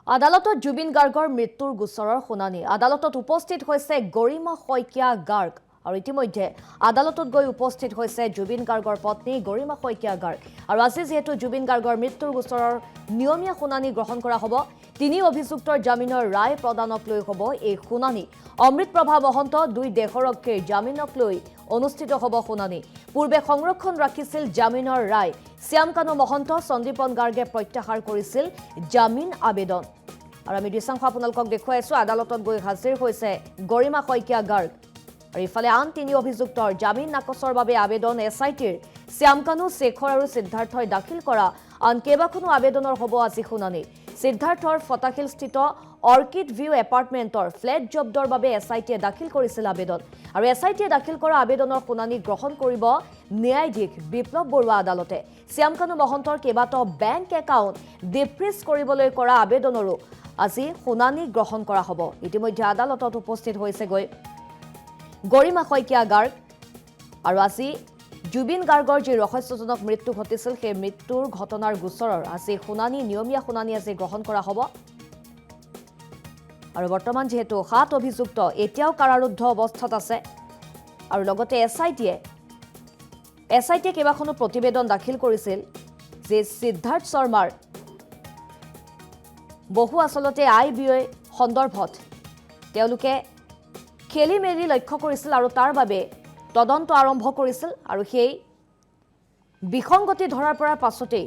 আদালতত জুবিন গাৰ্গৰ মৃত্যুৰ গোচৰৰ শুনানি আদালতত উপস্থিত হৈছে গৰিমা শইকীয়া গাৰ্গ আৰু ইতিমধ্যে আদালতত গৈ উপস্থিত হৈছে জুবিন গাৰ্গৰ পত্নী গৰিমা শইকীয়া গাৰ্গ আৰু আজি যেহেতু জুবিন গাৰ্গৰ মৃত্যুৰ গোচৰৰ নিয়মীয়া শুনানি গ্ৰহণ কৰা হ'ব তিনি অভিযুক্তৰ জামিনৰ ৰায় প্ৰদানক লৈ হ'ব এই শুনানি অমৃতপ্ৰভা মহন্ত দুই দেশৰক্ষীৰ জামিনক লৈ অনুষ্ঠিত হ'ব শুনানি পূৰ্বে সংৰক্ষণ ৰাখিছিল জামিনৰ ৰায় শ্যামকানু মহন্ত সন্দীপন গাৰ্গে প্ৰত্যাহাৰ কৰিছিল জামিন আবেদন আৰু আমি দৃশ্যাংশ আপোনালোকক দেখুৱাইছো আদালতত গৈ হাজিৰ হৈছে গৰিমা শইকীয়া গাৰ্গ আৰু ইফালে আন তিনি অভিযুক্তৰ জামিন নাকচৰ বাবে আবেদন এছআইটিৰ শ্যামকানু শেখৰ আৰু সিদ্ধাৰ্থই দাখিল কৰা আন কেইবাখনো আবেদনৰ হ'ব আজি শুনানি সিদ্ধাৰ্থৰ ফটাখিলস্থিত অৰ্কিড ভিউ এপাৰ্টমেণ্টৰ ফ্লেট জব্দৰ বাবে এছআইটিয়ে দাখিল কৰিছিল আবেদন আৰু এছআইটিয়ে দাখিল কৰা আবেদনৰ শুনানি গ্ৰহণ কৰিব ন্যায়াধীশ বিপ্লৱ বৰুৱা আদালতে শ্যামকানু মহন্তৰ কেইবাটাও বেংক একাউণ্ট ডিফ্ৰিজ কৰিবলৈ কৰা আবেদনৰো আজি শুনানি গ্ৰহণ কৰা হ'ব ইতিমধ্যে আদালতত উপস্থিত হৈছে গৰিমা শইকীয়া গাৰ্গ আৰু আজি জুবিন গাৰ্গৰ যে ৰহস্যজনক মৃত্যু ঘটিছিল সেই মৃত্যুৰ ঘটনাৰ গোচৰৰ আজি শুনানি নিয়মীয়া শুনানি আজি গ্ৰহণ কৰা হ'ব আৰু বৰ্তমান যেহেতু ৭ অভিযুক্ত এতিয়াও কাৰাৰুদ্ধ অৱস্থাত আছে আৰু লগতে এছআইটিয়ে কেইবাখনো প্ৰতিবেদন দাখিল কৰিছিল যে সিদ্ধাৰ্থ শৰ্মাৰ বহু আচলতে আই ব্যয় সন্দৰ্ভত তেওঁলোকে খেলি মেলি লক্ষ্য কৰিছিল আৰু তাৰ বাবে তদন্ত আৰম্ভ কৰিছিল আৰু সেই বিসংগতি ধৰাৰ পৰা পাছতেই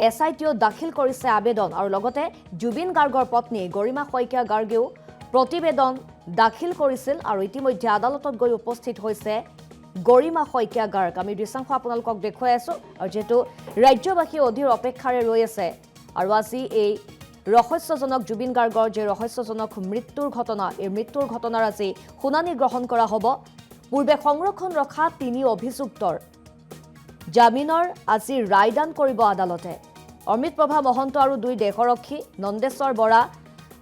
এছআইটিও দাখিল কৰিছে আবেদন আৰু লগতে জুবিন গাৰ্গৰ পত্নী গৰিমা শইকীয়া গাৰ্গেও প্ৰতিবেদন দাখিল কৰিছিল আৰু ইতিমধ্যে আদালতত গৈ উপস্থিত হৈছে গৰিমা শইকীয়া গাৰ্গ আমি দৃশ্যাংশ আপোনালোকক দেখুৱাই আছো আৰু যেহেতু ৰাজ্যবাসী অধীৰ অপেক্ষাৰে ৰৈ আছে আৰু আজি এই ৰহস্যজনক জুবিন গাৰ্গৰ যে ৰহস্যজনক মৃত্যুৰ ঘটনা এই মৃত্যুৰ ঘটনাৰ আজি শুনানি গ্ৰহণ কৰা হ'ব পূৰ্বে সংৰক্ষণ ৰখা তিনি অভিযুক্তৰ জামিনৰ আজি ৰায়দান কৰিব আদালতে অমৃতপ্ৰভা মহন্ত আৰু দুই দেশৰক্ষী নন্দেশ্বৰ বৰা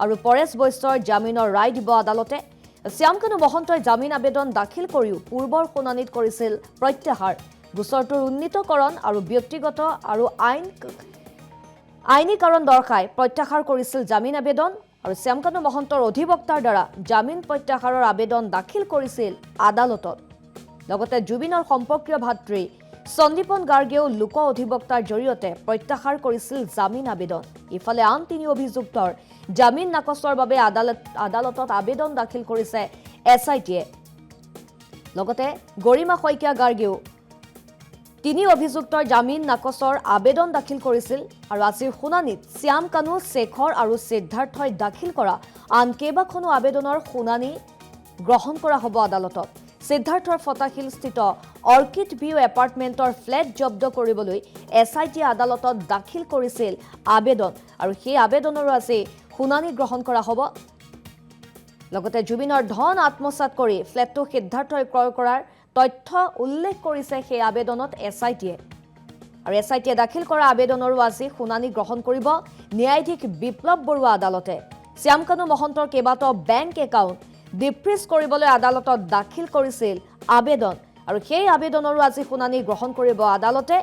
আৰু পৰেশ বৈশ্যৰ জামিনৰ ৰায় দিব আদালতে শ্যামকানু মহন্তই জামিন আবেদন দাখিল কৰিও পূৰ্বৰ শুনানিত কৰিছিল প্ৰত্যাহাৰ গোচৰটোৰ উন্নীতকৰণ আৰু ব্যক্তিগত আৰু আইনী কাৰণ দৰ্শাই প্ৰত্যাহাৰ কৰিছিল জামিন আবেদন আৰু শ্যামকানু মহন্তৰ অধিবক্তাৰ দ্বাৰা জামিন প্ৰত্যাহাৰৰ আবেদন দাখিল কৰিছিল আদালতত লগতে জুবিনৰ সম্পৰ্কীয় ভাতৃ সন্দীপন গাৰ্গেও লোক অধিবক্তাৰ জৰিয়তে প্ৰত্যাহাৰ কৰিছিল জামিন আবেদন ইফালে আন তিনি অভিযুক্তৰ জামিন নাকচৰ বাবে আদালতত আবেদন দাখিল কৰিছে এছআইটিয়ে লগতে গৰিমা শইকীয়া গাৰ্গেও তিনি অভিযুক্তৰ জামিন নাকচৰ আবেদন দাখিল কৰিছিল আৰু আজিৰ শুনানিত শ্যামকানু শেখৰ আৰু সিদ্ধাৰ্থই দাখিল কৰা আন কেইবাখনো আবেদনৰ শুনানি গ্ৰহণ কৰা হ'ব আদালতত সিদ্ধাৰ্থৰ ফটাখিলস্থিত অৰ্কিড ভিউ এপাৰ্টমেণ্টৰ ফ্লেট জব্দ কৰিবলৈ এছআইটিয়ে আদালতত দাখিল কৰিছিল আবেদন আৰু সেই আবেদনৰো আজি শুনানি গ্ৰহণ কৰা হ'ব লগতে জুবিনৰ ধন আত্মসাৎ কৰি ফ্লেটটো সিদ্ধাৰ্থই ক্ৰয় কৰাৰ তথ্য উল্লেখ কৰিছে সেই আবেদনত এছআইটিয়ে আৰু এছআইটিয়ে দাখিল কৰা আবেদনৰো আজি শুনানি গ্ৰহণ কৰিব ন্যায়াধীশ বিপ্লৱ বৰুৱা আদালতে শ্যামকানু মহন্তৰ কেইবাটাও বেংক একাউণ্ট ডিফ্ৰিজ কৰিবলৈ আদালতত দাখিল কৰিছিল আবেদন আৰু সেই আবেদনৰো আজি শুনানি গ্ৰহণ কৰিব আদালতে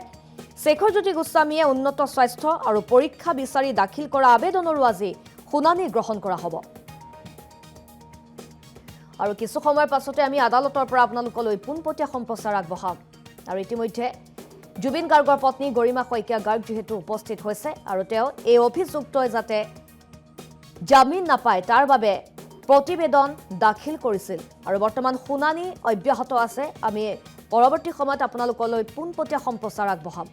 শেখৰজ্যোতি গোস্বামীয়ে উন্নত স্বাস্থ্য আৰু পৰীক্ষা বিচাৰি দাখিল কৰা আবেদনৰো আজি শুনানি গ্ৰহণ কৰা হ'ব আৰু কিছু সময়ৰ পাছতে আমি আদালতৰ পৰা আপোনালোকলৈ পোনপটীয়া সম্প্ৰচাৰ আগবঢ়াম আৰু ইতিমধ্যে জুবিন গাৰ্গৰ পত্নী গৰিমা শইকীয়া গাৰ্গ যেহেতু উপস্থিত হৈছে আৰু তেওঁ এই অভিযুক্তই যাতে জামিন নাপায় তাৰ বাবে প্ৰতিবেদন দাখিল কৰিছিল আৰু বৰ্তমান শুনানি অব্যাহত আছে আমি পৰৱৰ্তী সময়ত আপোনালোকলৈ পোনপটীয়া সম্প্ৰচাৰ আগবঢ়াম